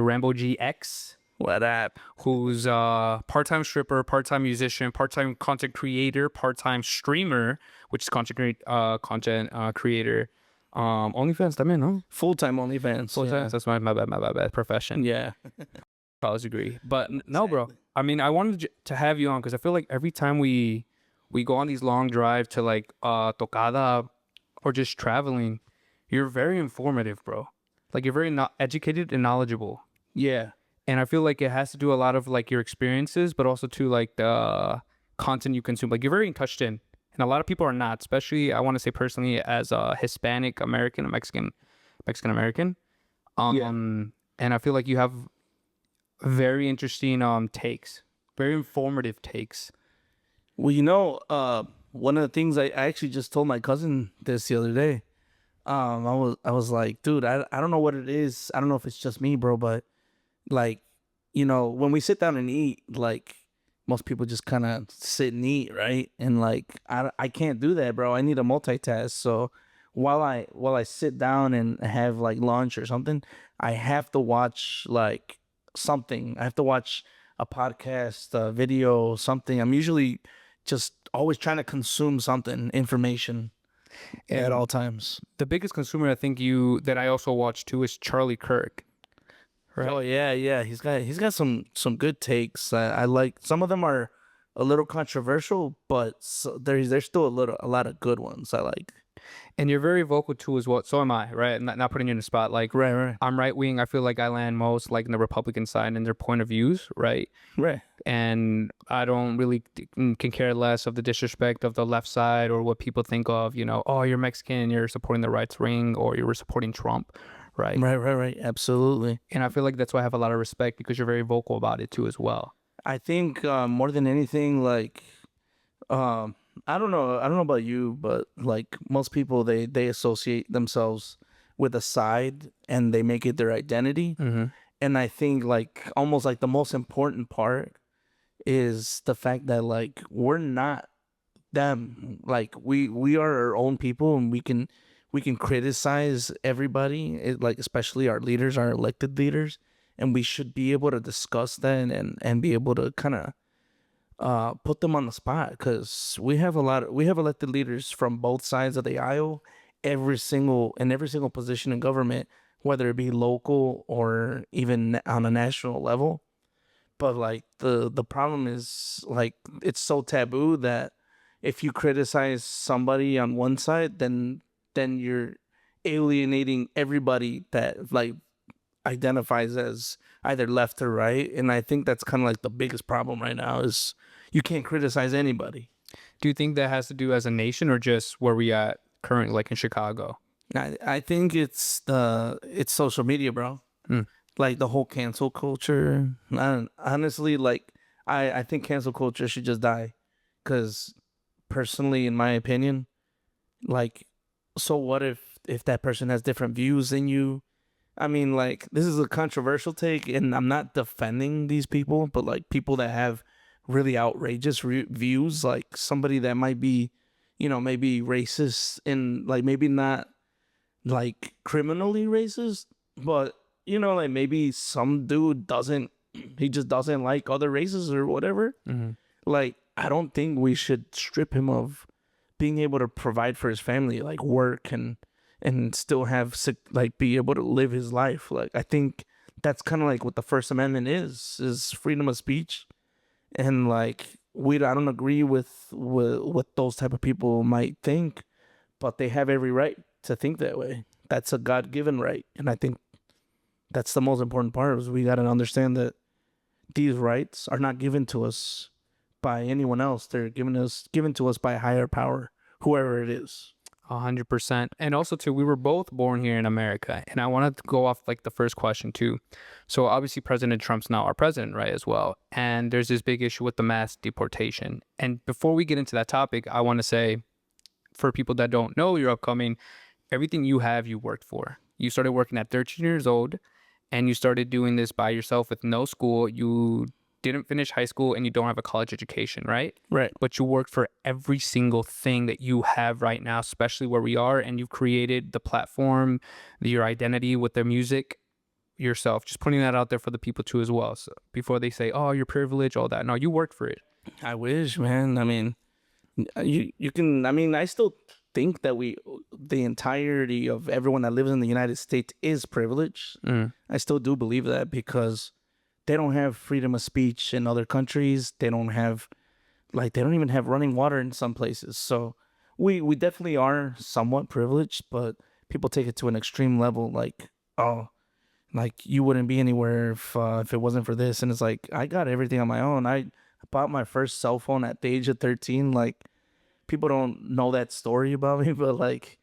Rambo GX, What up? who's a part-time stripper, part-time musician, part-time content creator, part-time streamer, which is content creator. OnlyFans también, no? Full-time OnlyFans. Full-time. That's my bad profession. Yeah. College degree. But no, bro. I mean, I wanted to have you on because I feel like every time we go on these long drives to like tocada or just traveling, you're very informative, bro. Like you're very educated and knowledgeable. Yeah. And I feel like it has to do a lot of like your experiences, but also to like the content you consume. Like you're very touched in, and a lot of people are not. Especially, I want to say personally, as a Hispanic American, a Mexican American. And I feel like you have very interesting takes, very informative takes. Well, one of the things I actually just told my cousin this the other day. I was like, dude, I don't know what it is. I don't know if it's just me, bro, but like, when we sit down and eat, like most people just kind of sit and eat, right? And like I can't do that, bro. I need to multitask. So while I sit down and have like lunch or something, I have to watch like something. I have to watch a podcast, a video, something. I'm usually just always trying to consume something, information at all times. The biggest consumer I think that I also watch too is Charlie Kirk. Right. Oh yeah. He's got some good takes. I like some of them are a little controversial, but there's still a lot of good ones I like. And you're very vocal too as well. So am I, right? Not putting you in the spot. Like, Right. I'm right wing. I feel like I land most like in the Republican side and their point of views, right? Right. And I don't really can care less of the disrespect of the left side or what people think of, oh, you're Mexican, you're supporting the right wing, or you're supporting Trump, right? Right. Absolutely. And I feel like that's why I have a lot of respect because you're very vocal about it too as well. I think more than anything, like, I don't know about you, but like most people, they associate themselves with a side and they make it their identity. Mm-hmm. And I think like almost like the most important part is the fact that like we're not them. Like we are our own people, and we can criticize everybody, like especially our leaders, our elected leaders, and we should be able to discuss that and be able to kind of put them on the spot, because we have elected leaders from both sides of the aisle, every single position in government, whether it be local or even on a national level. But like the problem is like it's so taboo that if you criticize somebody on one side, then you're alienating everybody that like identifies as either left or right. And I think that's kind of like the biggest problem right now is you can't criticize anybody. Do you think that has to do as a nation or just where we at currently, like in Chicago? I think it's social media, bro. Like the whole cancel culture. Honestly, like I think cancel culture should just die, because personally, in my opinion, like, so what if that person has different views than you? I mean, like, this is a controversial take, and I'm not defending these people, but like people that have really outrageous views, like somebody that might be, maybe racist, and like maybe not like criminally racist, but like maybe some dude he just doesn't like other races or whatever. Mm-hmm. Like, I don't think we should strip him of being able to provide for his family, like work and still have like be able to live his life. Like, I think that's kind of like what the First Amendment is freedom of speech. And like I don't agree with what those type of people might think, but they have every right to think that way. That's a God-given right, and I think that's the most important part. Is we got to understand that these rights are not given to us by anyone else. They're given to us by a higher power, whoever it is. 100%. And also too, we were both born here in America, and I wanted to go off like the first question too. So obviously President Trump's now our president, right, as well. And there's this big issue with the mass deportation. And before we get into that topic, I want to say, for people that don't know you're upcoming, everything you have, you worked for. You started working at 13 years old, and you started doing this by yourself with no school. You didn't finish high school and you don't have a college education, right? Right. But you worked for every single thing that you have right now, especially where we are, and you've created the platform, your identity with the music. yourself. Just putting that out there for the people too as well. So before they say, "Oh, you're privileged," all that. No, you worked for it. I wish, man. I mean, you can. I mean, I still think that the entirety of everyone that lives in the United States is privileged. Mm. I still do believe that because they don't have freedom of speech in other countries. They don't have they don't even have running water in some places. So we definitely are somewhat privileged, but people take it to an extreme level. Like, oh, like you wouldn't be anywhere if it wasn't for this. And it's like I got everything on my own. I bought my first cell phone at the age of 13. Like people don't know that story about me, but like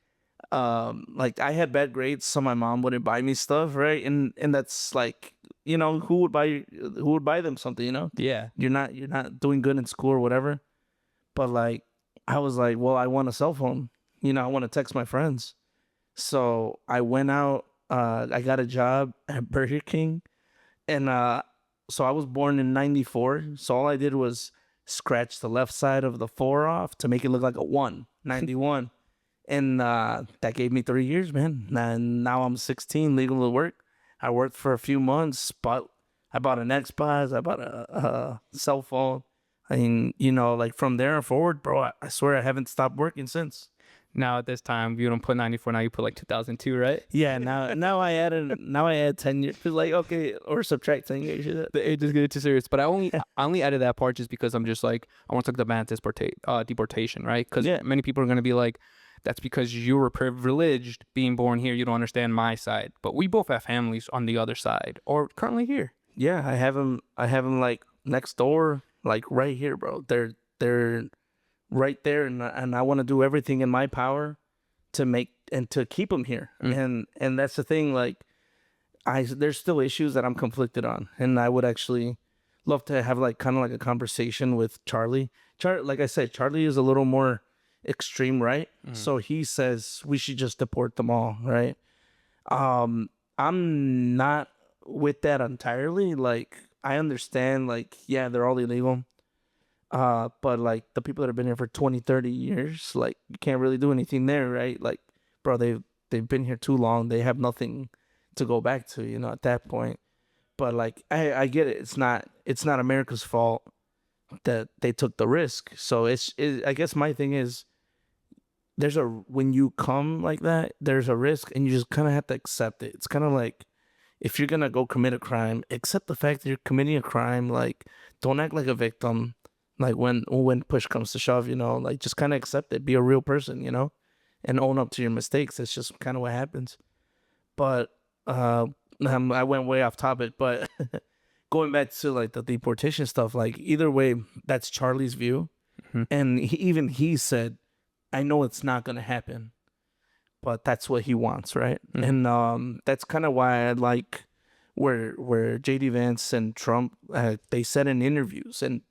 I had bad grades, so my mom wouldn't buy me stuff, right? And that's like, who would buy them something, you know? Yeah. You're not doing good in school or whatever. But like I was like, well, I want a cell phone. I want to text my friends. So I went out, I got a job at Burger King, and so I was born in 94. So all I did was scratch the left side of the 4 off to make it look like a 1, 91. And that gave me 3 years, man. And now I'm 16, legal to work. I worked for a few months, but I bought an Xbox, I bought a cell phone. I mean, like from there forward, bro, I swear I haven't stopped working since. Now at this time, you don't put 94. Now you put like 2002, right? Yeah, now I add 10 years. It's like, okay, or subtract 10 years. It just get too serious. But I only added that part just because I'm just like, I want to talk about deportation, right? Because Yeah. many people are gonna be like, that's because you were privileged being born here. You don't understand my side. But we both have families on the other side or currently here. Yeah, I have them. Like next door, like right here, bro. They're right there, and I want to do everything in my power to make and to keep them here. And that's the thing. Like, there's still issues that I'm conflicted on, and I would actually love to have like kind of like a conversation with Charlie. Like I said, Charlie is a little more extreme, right? So he says we should just deport them all, right? I'm not with that entirely. Like, I understand, like, yeah, they're all illegal. But like the people that have been here for 20, 30 years, like you can't really do anything there, right? Like, bro, they've been here too long. They have nothing to go back to, at that point. But like I get it. It's not America's fault that they took the risk. So I guess my thing is when you come like that, there's a risk and you just kind of have to accept it. It's kind of like if you're going to go commit a crime, accept the fact that you're committing a crime. Like, don't act like a victim. Like when push comes to shove, like just kind of accept it, be a real person, and own up to your mistakes. That's just kind of what happens. But I went way off topic, but going back to like the deportation stuff, like either way, that's Charlie's view, and even he said, "I know it's not gonna happen, but that's what he wants, right?" And that's kind of why I like where JD Vance and Trump they said in interviews, and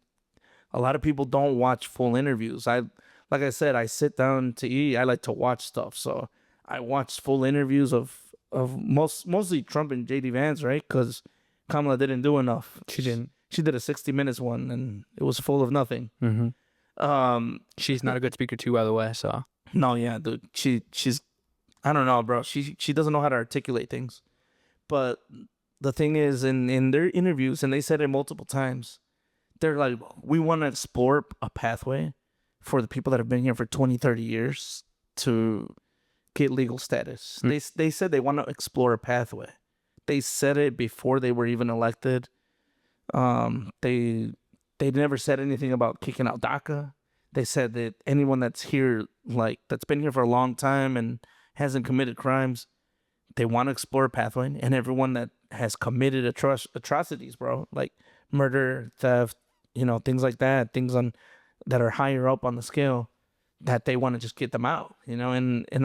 a lot of people don't watch full interviews. Like I said, I sit down to eat. I like to watch stuff, so I watched full interviews of mostly Trump and JD Vance, right? Because Kamala didn't do enough. She didn't. She did a 60 Minutes one, and it was full of nothing. She's not a good speaker too, by the way. So No, yeah, dude. She's I don't know, bro. She doesn't know how to articulate things. But the thing is, in their interviews, and they said it multiple times, they're like, we want to explore a pathway for the people that have been here for 20, 30 years to get legal status. They said they want to explore a pathway. They said it before they were even elected. They never said anything about kicking out DACA. They said that anyone that's here, like that's been here for a long time and hasn't committed crimes, they want to explore a pathway. And everyone that has committed atrocities, bro, like murder, theft, things like that, that are higher up on the scale, that they want to just get them out, and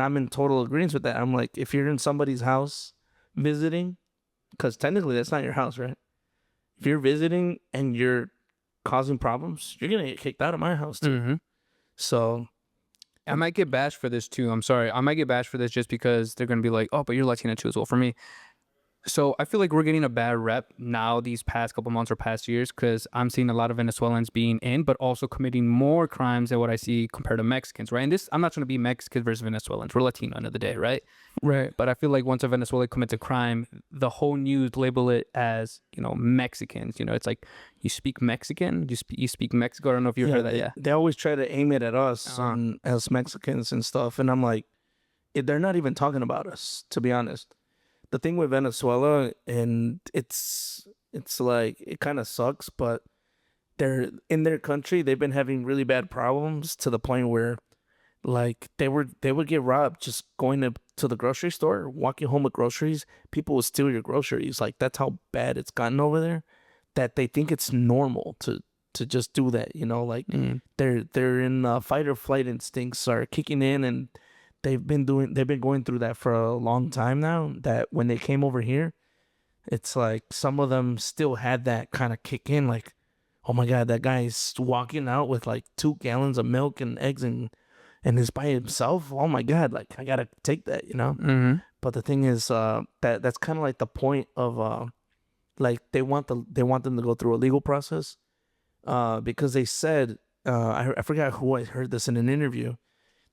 I'm in total agreement with that. I'm like, if you're in somebody's house visiting, because technically that's not your house, right? If you're visiting and you're causing problems, you're gonna get kicked out of my house too. So I might get bashed for this too. I'm sorry. I might get bashed for this just because they're gonna be like, oh, but you're Latina too as well. For me, So I feel like we're getting a bad rep now these past couple months or past years because I'm seeing a lot of Venezuelans being in, but also committing more crimes than what I see compared to Mexicans, right? And this, I'm not trying to be Mexicans versus Venezuelans. We're Latino end of the day, right? Right. But I feel like once a Venezuelan commits a crime, the whole news label it as, Mexicans. It's like you speak Mexican, you speak Mexico. I don't know if you Yeah, heard that. they Yeah. they always try to aim it at us Uh-huh. and as Mexicans and stuff, and I'm like, they're not even talking about us, to be honest. The thing with Venezuela, and it's like it kind of sucks, but they're in their country. They've been having really bad problems to the point where like they would get robbed just going to the grocery store, walking home with groceries. People would steal your groceries. Like that's how bad it's gotten over there. That they think it's normal to just do that. Like Mm. they're in fight or flight instincts are kicking in, and they've been going through that for a long time now. That when they came over here, it's like some of them still had that kind of kick in. Like, oh my god, that guy's walking out with like 2 gallons of milk and eggs and is by himself. Oh my god, like I gotta take that. Mm-hmm. But the thing is, that's kind of like the point of like they want them to go through a legal process, because they said, I forgot who I heard this in an interview.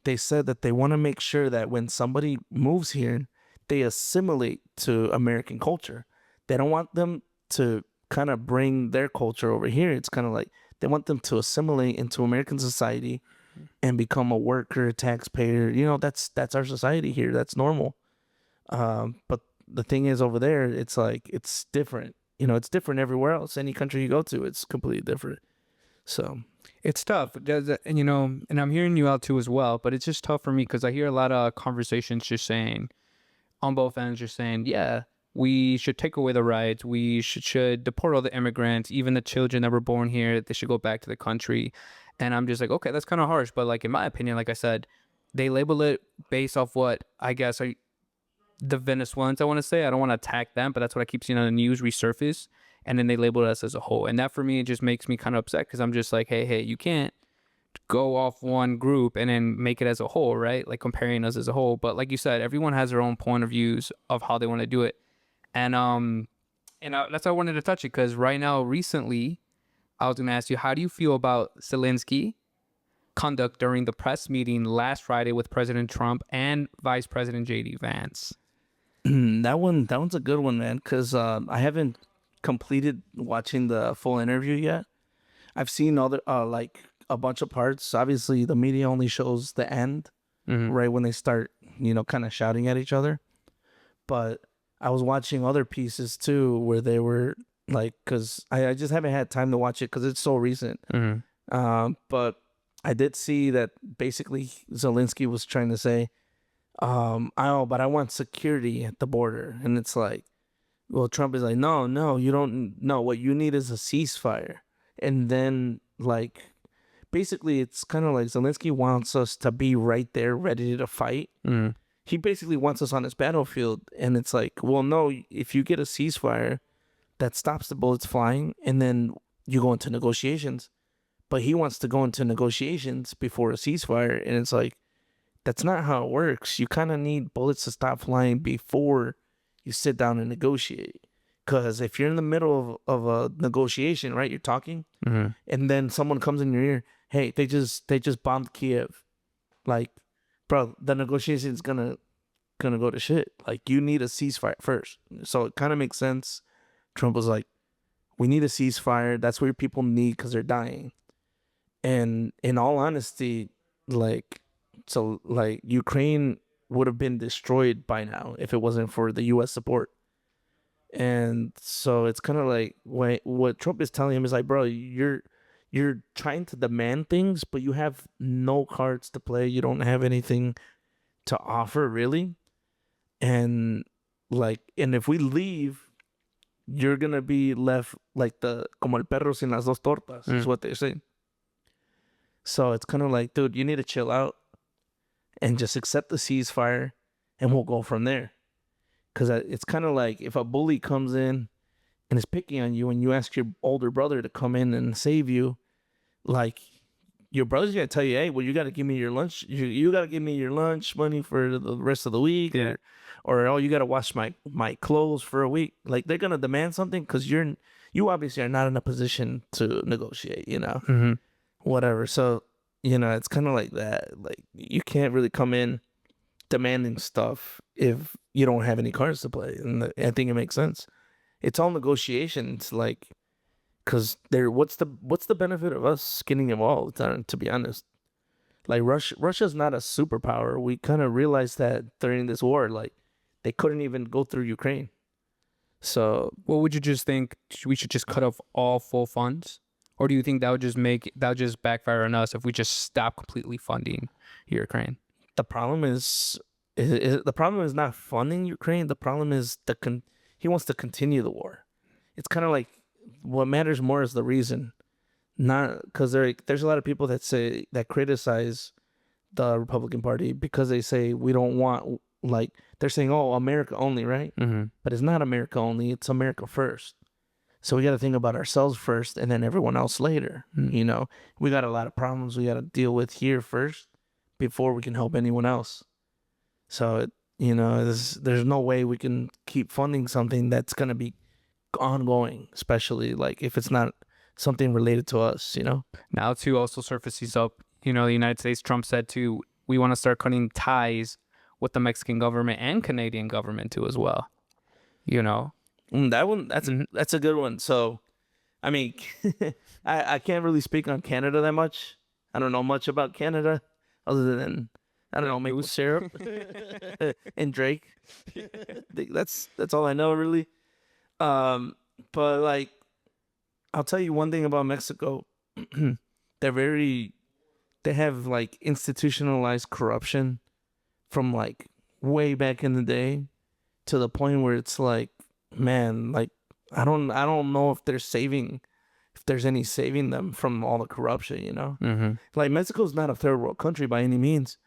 They said that they want to make sure that when somebody moves here, they assimilate to American culture. They don't want them to kind of bring their culture over here. It's kind of like they want them to assimilate into American society and become a worker, taxpayer. That's our society here. That's normal. But the thing is, over there, it's like it's different. It's different everywhere else. Any country you go to, it's completely different. So It's tough, and I'm hearing you out too as well. But it's just tough for me because I hear a lot of conversations just saying on both ends, just saying, yeah, we should take away the rights. We should deport all the immigrants, even the children that were born here. They should go back to the country. And I'm just like, okay, that's kind of harsh. But like in my opinion, like I said, they label it based off what I guess are the Venezuelans. I want to say I don't want to attack them, but that's what I keep seeing on the news resurface. And then they label us as a whole, and that for me it just makes me kind of upset because I'm just like, hey, you can't go off one group and then make it as a whole, right? Like comparing us as a whole. But like you said, everyone has their own point of views of how they want to do it. And that's why I wanted to touch it because right now, recently, I was gonna ask you, how do you feel about Zelensky conduct during the press meeting last Friday with President Trump and Vice President JD Vance? that one's a good one, man. Because I haven't completed watching the full interview yet. I've seen other like a bunch of parts. Obviously, the media only shows the end, Mm-hmm. right when they start, kind of shouting at each other. But I was watching other pieces too where they were like, because I just haven't had time to watch it because it's so recent. Mm-hmm. But I did see that basically Zelensky was trying to say, but I want security at the border. And it's like, well, Trump is like, no, no, you don't. No, what you need is a ceasefire. And then, like, basically, it's kind of like Zelensky wants us to be right there, ready to fight. Mm-hmm. He basically wants us on his battlefield. And it's like, well, no, if you get a ceasefire that stops the bullets flying, and then you go into negotiations. But he wants to go into negotiations before a ceasefire. And it's like, that's not how it works. You kind of need bullets to stop flying before you sit down and negotiate. Because if you're in the middle of a negotiation, right, you're talking, Mm-hmm. and then someone comes in your ear, hey, they just bombed Kiev. Like, bro, the negotiation is gonna go to shit. Like, you need a ceasefire first. So it kind of makes sense. Trump was like, we need a ceasefire. That's what your people need because they're dying. And in all honesty, like, so like Ukraine would have been destroyed by now if it wasn't for the U.S. support. And so it's kind of like what Trump is telling him is like, bro, you're trying to demand things, but you have no cards to play. You don't have anything to offer really. And and if we leave, you're gonna be left like the como el perro sin las dos tortas, is what they say. So it's kind of like, dude, you need to chill out and just accept the ceasefire, and we'll go from there. Because it's kind of like if a bully comes in and is picking on you, and you ask your older brother to come in and save you, like your brother's gonna tell you, hey, well, you got to give me your lunch. You got to give me your lunch money for the rest of the week, Yeah. or oh, you got to wash my clothes for a week. Like they're gonna demand something because you obviously are not in a position to negotiate. Mm-hmm. Whatever. So it's kind of like that. Like you can't really come in demanding stuff if you don't have any cards to play, and I think it makes sense. It's all negotiations, like because there. What's the benefit of us getting involved? To be honest, like Russia's not a superpower. We kind of realized that during this war, like they couldn't even go through Ukraine. So What would you just think? We should just cut off all full funds, or do you think that would just backfire on us if we just stop completely funding Ukraine? the problem the problem is not funding Ukraine. The problem is he wants to continue the war. It's kind of like what matters more is the reason, not because there's a lot of people that criticize the Republican Party because they say we don't want, like they're saying, oh, America only, right? Mm-hmm. But it's not America only. It's America first. So we got to think about ourselves first and then everyone else later. Mm. We got a lot of problems we got to deal with here first before we can help anyone else. So, there's no way we can keep funding something that's going to be ongoing, especially like if it's not something related to us. Now, too, also surfaces up, the United States, Trump said, too, we want to start cutting ties with the Mexican government and Canadian government, too, as well. That one, that's a good one. So, I mean, I can't really speak on Canada that much. I don't know much about Canada other than I don't know maple syrup and Drake. That's all I know really. But like, I'll tell you one thing about Mexico. They have like institutionalized corruption from like way back in the day to the point where it's like, man, like I don't know if there's any saving them from all the corruption. Mm-hmm. Like Mexico's not a third world country by any means.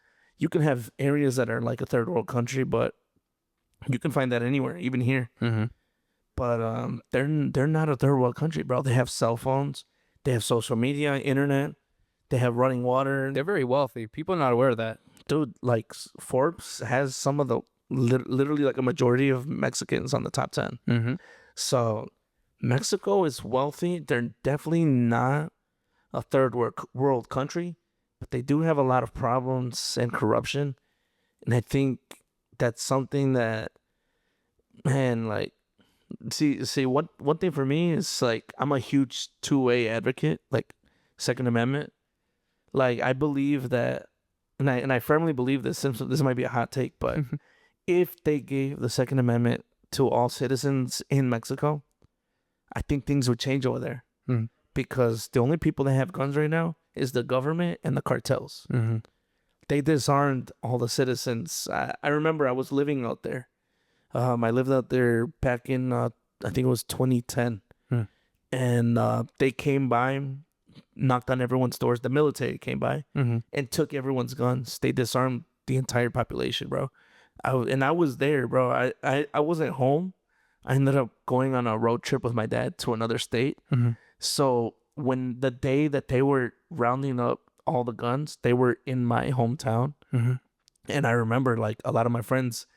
You can have areas that are like a third world country, but you can find that anywhere, even here. Mm-hmm. But they're not a third world country, bro. They have cell phones, they have social media, internet, they have running water. They're very wealthy. People are not aware of that. Dude, like Forbes has some of the literally like a majority of Mexicans on the top 10. Mm-hmm. So Mexico is wealthy. They're definitely not a third world country, but they do have a lot of problems and corruption. And I think that's something that, man, like, see, one thing for me is like I'm a huge two-way advocate, like Second Amendment. Like I believe that, and I firmly believe this. Since this might be a hot take, but if they gave the Second Amendment to all citizens in Mexico, I think things would change over there. Mm. Because the only people that have guns right now is the government and the cartels. Mm-hmm. They disarmed all the citizens. I remember I was living out there. I lived out there back in I think it was 2010, and they came by, knocked on everyone's doors. The military came by and took everyone's guns. They disarmed the entire population, bro. I was there, bro. I wasn't home. I ended up going on a road trip with my dad to another state. Mm-hmm. So when the day that they were rounding up all the guns, they were in my hometown. Mm-hmm. And I remember like a lot of my friends,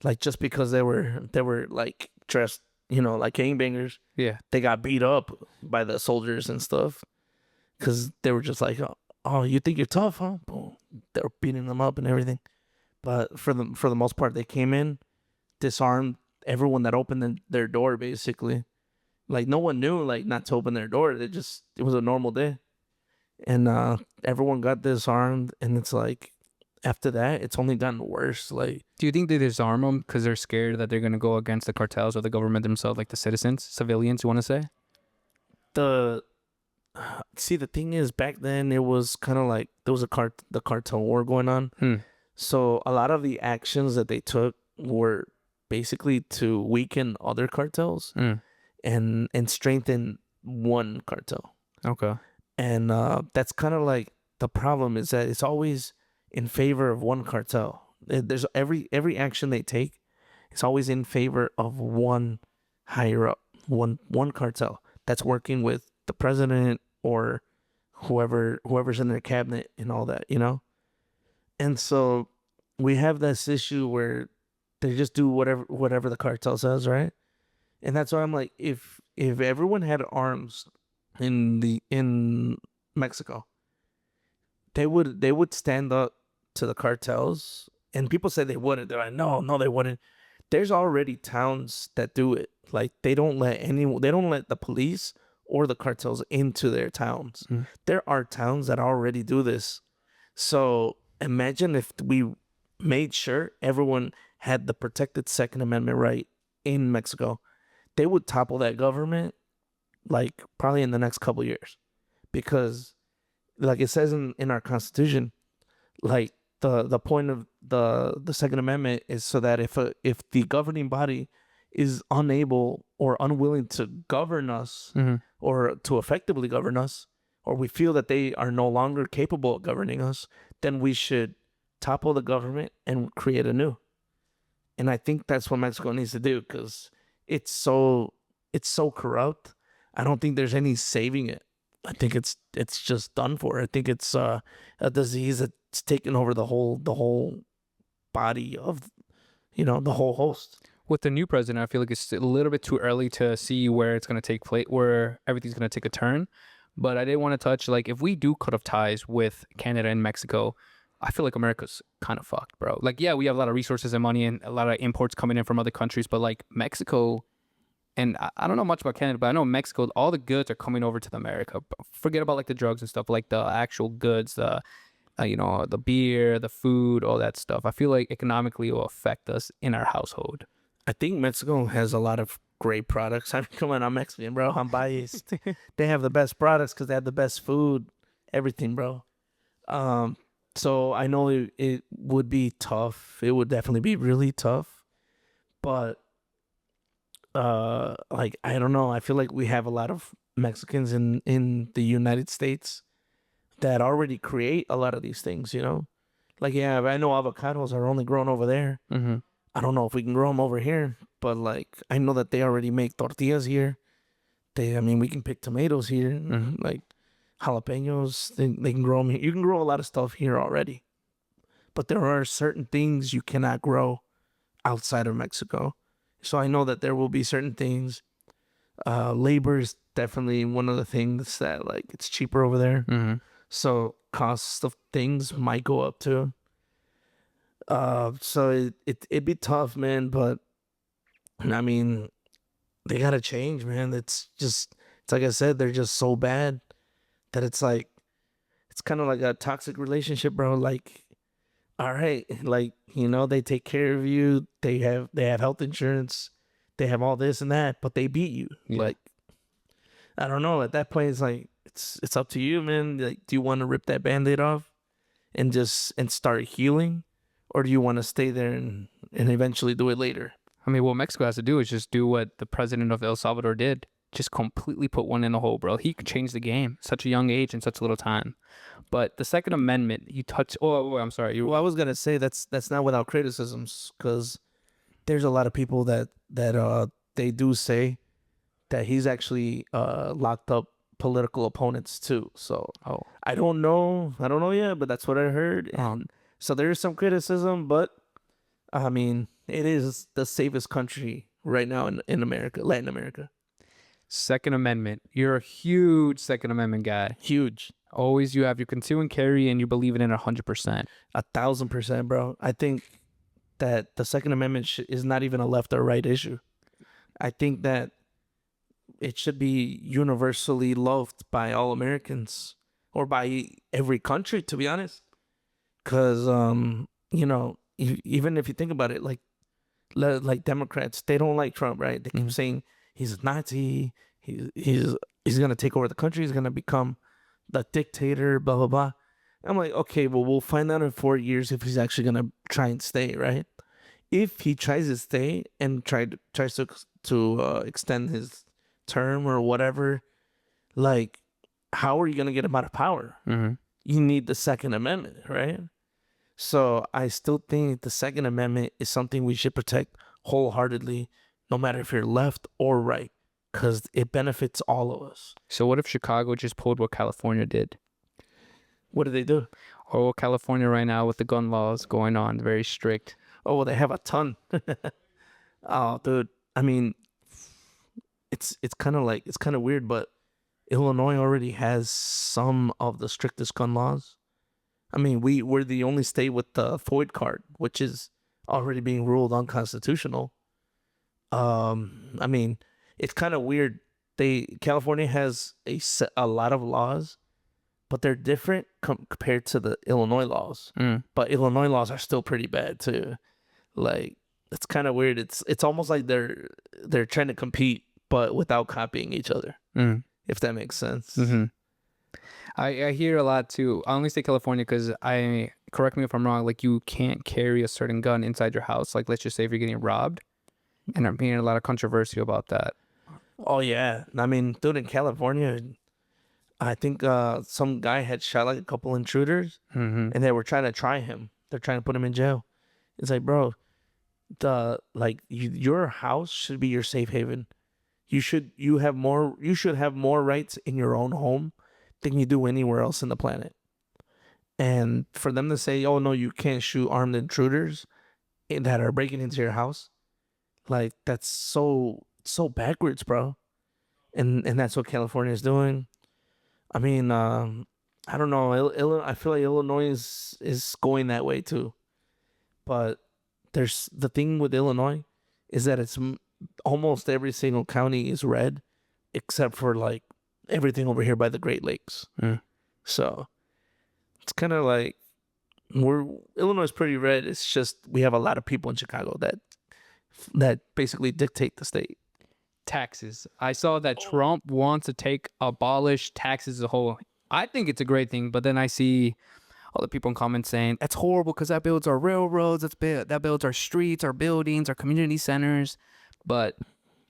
like just because they were like dressed, like gangbangers, Yeah. they got beat up by the soldiers and stuff. Cause they were just like, oh, you think you're tough, huh? Boom. They were beating them up and everything. But for the most part, they came in, disarmed everyone that opened their door, basically. Like no one knew like not to open their door. It was a normal day. And everyone got disarmed, and it's like after that it's only gotten worse. Like, Do you think they disarm them because they're scared that they're going to go against the cartels or the government themselves, like the civilians, you want to say? the thing is, back then it was kind of like there was the cartel war going on. So a lot of the actions that they took were basically to weaken other cartels and strengthen one cartel. Okay. And that's kind of like the problem is that it's always in favor of one cartel. There's every action they take, it's always in favor of one higher up, one cartel that's working with the president or whoever's in their cabinet and all that. And so we have this issue where They just do whatever the cartel says, right? And that's why I'm like, if everyone had arms in Mexico, they would stand up to the cartels. And people say they wouldn't. They're like, no, no, they wouldn't. There's already towns that do it. Like they don't let the police or the cartels into their towns. Mm. There are towns that already do this. So imagine if we made sure everyone had the protected Second Amendment right in Mexico. They would topple that government like probably in the next couple years, because like it says in our constitution, like the point of the Second Amendment is so that if the governing body is unable or unwilling to govern us, Mm-hmm. or to effectively govern us, or we feel that they are no longer capable of governing us, then we should topple the government and create a new. And I think that's what Mexico needs to do, because it's so corrupt. I don't think there's any saving it. I think it's just done for. I think it's a disease that's taken over the whole body of the whole host. With the new president, I feel like it's a little bit too early to see where it's going to take place, where everything's going to take a turn. But I did want to touch, like, if we do cut off ties with Canada and Mexico, I feel like America's kind of fucked, bro. Like, yeah, we have a lot of resources and money and a lot of imports coming in from other countries, but like Mexico, and I don't know much about Canada, but I know Mexico, all the goods are coming over to the America. Forget about like the drugs and stuff, like the actual goods, the the beer, the food, all that stuff. I feel like economically it will affect us in our household. I think Mexico has a lot of great products. I mean, come on, I'm Mexican, bro. I'm biased. They have the best products because they have the best food, everything, bro. Um, so I know it would be tough. It would definitely be really tough. But like I don't know. I feel like we have a lot of Mexicans in the United States that already create a lot of these things. Like yeah, I know avocados are only grown over there. Mm-hmm. I don't know if we can grow them over here, but like I know that they already make tortillas here. I mean, we can pick tomatoes here, Mm-hmm. like jalapenos. They can grow them here. You can grow a lot of stuff here already, but there are certain things you cannot grow outside of Mexico. So I know that there will be certain things. Labor is definitely one of the things that like it's cheaper over there. Mm-hmm. So costs of things might go up too. So it'd be tough, man. But I mean, they gotta change, man. It's like I said, they're just so bad that it's like it's kind of like a toxic relationship, bro. Like, all right, like they take care of you. They have health insurance. They have all this and that, but they beat you. Yeah. Like, I don't know. At that point, it's like it's up to you, man. Like, do you want to rip that band-aid off and start healing, or do you want to stay there and eventually do it later? I mean, what Mexico has to do is just do what the president of El Salvador did. Just completely put one in the hole, bro. He could change the game at such a young age in such a little time. But the Second Amendment, you touch. Oh, I'm sorry. Well, I was gonna say that's not without criticisms, because there's a lot of people that they do say that he's actually locked up political opponents too. So Oh, I don't know yet, but that's what I heard. And so there is some criticism, but I mean, it is the safest country right now in America, Latin America. Second Amendment. You're a huge Second Amendment guy. Huge. Always you have your conceal and carry, and you believe in it 100%. 1,000%, bro. I think that the Second Amendment is not even a left or right issue. I think that it should be universally loved by all Americans, or by every country, to be honest. Because even if you think about it, like Democrats, they don't like Trump, right? They keep saying he's a Nazi. He's gonna take over the country. He's gonna become the dictator. Blah blah blah. I'm like, okay, well, we'll find out in 4 years if he's actually gonna try and stay, right? If he tries to stay and tries to extend his term or whatever, like, how are you gonna get him out of power? Mm-hmm. You need the Second Amendment, right? So I still think the Second Amendment is something we should protect wholeheartedly, no matter if you're left or right, because it benefits all of us. So what if Chicago just pulled what California did? What do they do? Or what California right now with the gun laws going on, very strict. Oh, well, they have a ton. Oh, dude. I mean, it's kind of like it's kind of weird, but Illinois already has some of the strictest gun laws. I mean, we're the only state with the FOID card, which is already being ruled unconstitutional. I mean, it's kind of weird. California has a lot of laws, but they're different compared to the Illinois laws. Mm, But Illinois laws are still pretty bad too. Like it's kind of weird. It's almost like they're trying to compete, but without copying each other. mm, If that makes sense. hmm I hear a lot too. I only say California because I correct me if I'm wrong. Like you can't carry a certain gun inside your house. Like let's just say if you're getting robbed, and I'm hearing a lot of controversy about that. Oh yeah, I mean, dude, in California, I think some guy had shot like a couple intruders, Hmm. and they were trying to try him. They're trying to put him in jail. It's like, bro, your house should be your safe haven. You should have more rights in your own home than you do anywhere else in the planet. And for them to say, "Oh no, you can't shoot armed intruders that are breaking into your house," like that's so backwards, bro. And that's what California is doing. I mean, I don't know. I feel like Illinois is going that way too. But there's the thing with Illinois is that almost every single county is red, except for like everything over here by the Great Lakes. Mm. So it's kind of like we're Illinois is pretty red. It's just we have a lot of people in Chicago that basically dictate the state. Taxes. I saw that Trump wants to abolish taxes as a whole. I think it's a great thing, but then I see all the people in comments saying that's horrible because that builds our railroads, that builds our streets, our buildings, our community centers. But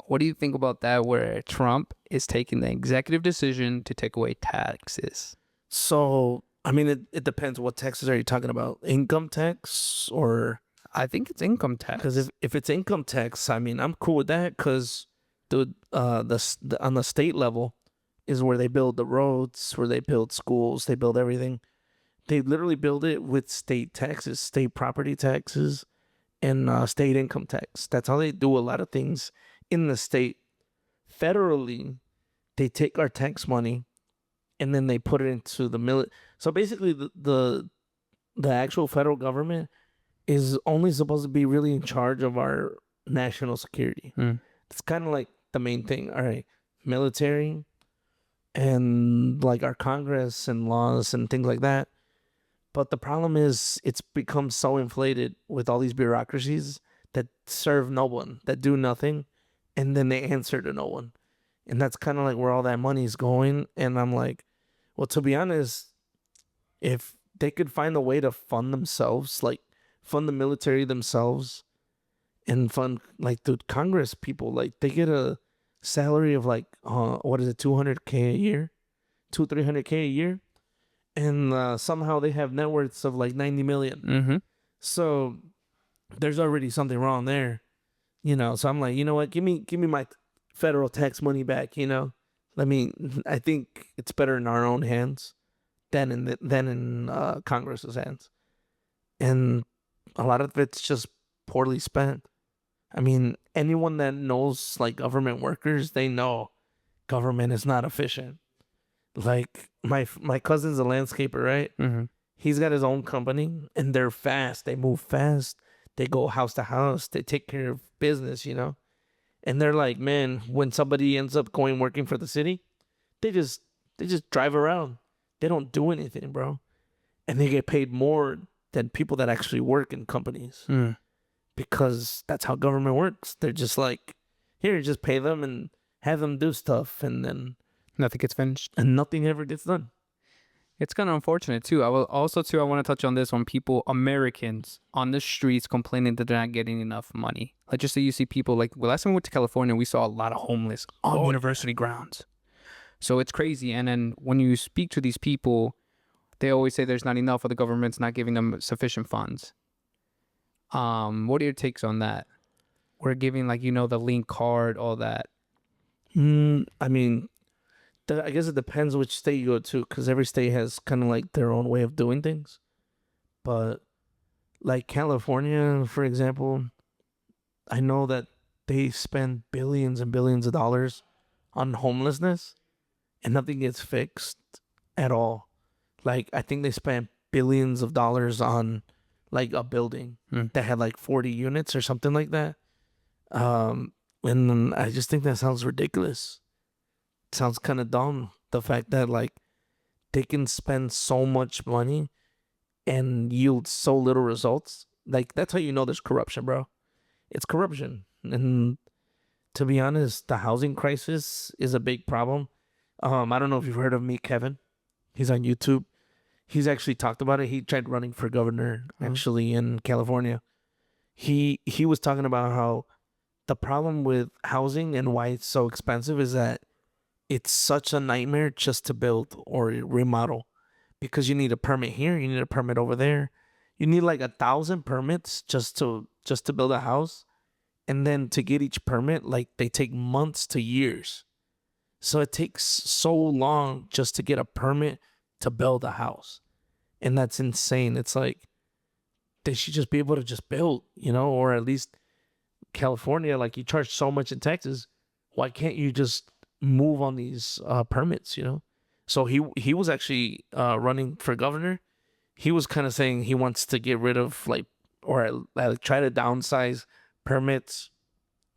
what do you think about that? Where Trump is taking the executive decision to take away taxes? So I mean, it depends. What taxes are you talking about? Income tax or I think it's income tax. because if it's income tax, I mean, I'm cool with that because on the state level is where they build the roads, where they build schools, they build everything. They literally build it with state taxes, state property taxes, and state income tax. That's how they do a lot of things in the state. Federally, they take our tax money and then they put it into the military. So basically, the actual federal government is only supposed to be really in charge of our national security. Mm. It's kind of like the main thing. All right, military and like our Congress and laws and things like that. But the problem is it's become so inflated with all these bureaucracies that serve no one, that do nothing, and then they answer to no one. And that's kind of like where all that money's going. And I'm like, well, to be honest, if they could find a way to fund themselves, like fund the military themselves and fund like the Congress people, like they get a salary of like what is it, 200K a year, 300K a year, and somehow they have net worths of like 90 million. Mm-hmm. So there's already something wrong there, you know. So I'm like, you know what, give me my federal tax money back, you know. I think it's better in our own hands than in Congress's hands, and a lot of it's just poorly spent. I mean, anyone that knows like government workers, they know government is not efficient. Like my cousin's a landscaper, right? Mm-hmm. He's got his own company, and they're fast. They move fast. They go house to house. They take care of business, you know. And they're like, man, when somebody ends up going working for the city, they just they just drive around. They don't do anything, bro. And they get paid more than people that actually work in companies Mm. because that's how government works. They're just like, here, just pay them and have them do stuff, and then Nothing gets finished. and nothing ever gets done. It's kind of unfortunate too. I want to touch on this when Americans on the streets complaining that they're not getting enough money. Like just say you see people like, well, last time we went to California, we saw a lot of homeless on Oh, university grounds. So it's crazy. And then when you speak to these people, they always say there's not enough or the government's not giving them sufficient funds. What are your takes on that? We're giving like, the link card, all that. I mean, I guess it depends which state you go to, because every state has kind of like their own way of doing things. But Like California, for example, I know that they spend billions and billions of dollars on homelessness and nothing gets fixed at all. Like I think they spent billions of dollars on like a building Mm. that had like 40 units or something like that. Um, and I just think that sounds ridiculous. It sounds kind of dumb. The fact that like they can spend so much money and yield so little results. Like that's how you know there's corruption, bro. It's corruption. And to be honest, the housing crisis is a big problem. I don't know if you've heard of Meet Kevin. He's on YouTube. He's actually talked about it. He tried running for governor Mhm. actually in California. He was talking about how the problem with housing and why it's so expensive is that it's such a nightmare just to build or remodel because you need a permit here, you need a permit over there. You need like 1,000 permits just to build a house, and then to get each permit, like they take months to years. So it takes so long just to get a permit to build a house. And that's insane. It's like they should just be able to just build, or at least California, like you charge so much in Texas, why can't you just move on these permits? So he was actually running for governor. He was kind of saying he wants to get rid of like or try to downsize permits,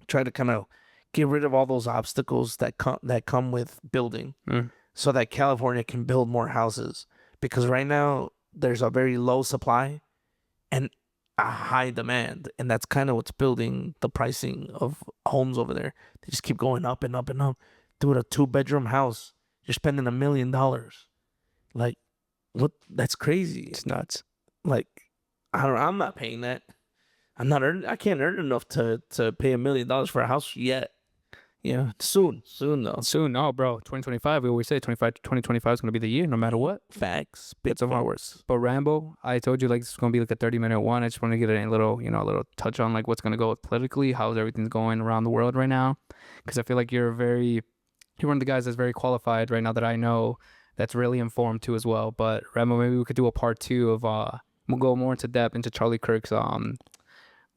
try to kind of get rid of all those obstacles that come with building, Mm. so that California can build more houses. Because right now there's a very low supply and a high demand, and that's kind of what's building the pricing of homes over there. They just keep going up and up and up. Dude, a 2-bedroom house, you're spending $1 million. Like, what? That's crazy. It's nuts. Like, I don't. I'm not paying that. I'm not earning. I can't earn enough to pay $1 million for a house yet. Yeah, soon though. Soon, no, bro. 2025. We always say 2025 is gonna be the year, no matter what. Facts. Big It's of forwards. But Rambo, I told you like it's gonna be like a 30-minute one. I just want to get a little, a little touch on like what's gonna go politically, how's everything's going around the world right now. Because I feel like you're one of the guys that's very qualified right now that I know, that's really informed too as well. But Rambo, maybe we could do a part two of we'll go more into depth into Charlie Kirk's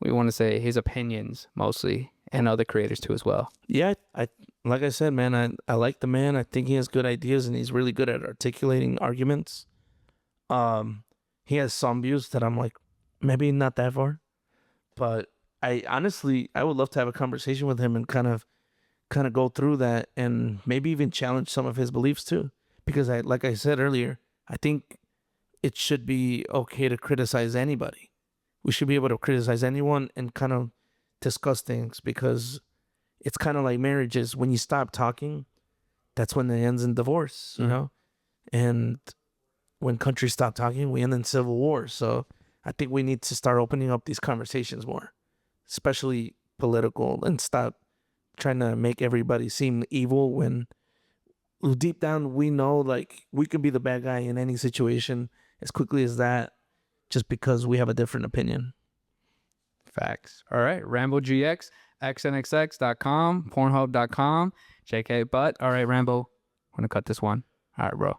we want to say his opinions mostly and other creators too as well. Yeah, I like I said, man. I like the man. I think he has good ideas and he's really good at articulating arguments. He has some views that I'm like, maybe not that far, but I would love to have a conversation with him and kind of go through that and maybe even challenge some of his beliefs too. Because like I said earlier, I think it should be okay to criticize anybody. We should be able to criticize anyone and kind of discuss things, because it's kind of like marriages. When you stop talking, that's when it ends in divorce, you Mm. know? And when countries stop talking, we end in civil war. So I think we need to start opening up these conversations more, especially political, and stop trying to make everybody seem evil when deep down we know like we could be the bad guy in any situation as quickly as that, just because we have a different opinion. Facts. All right. Rambo GX, xnxx.com, pornhub.com, JK Butt. All right, Rambo. I'm going to cut this one. All right, bro.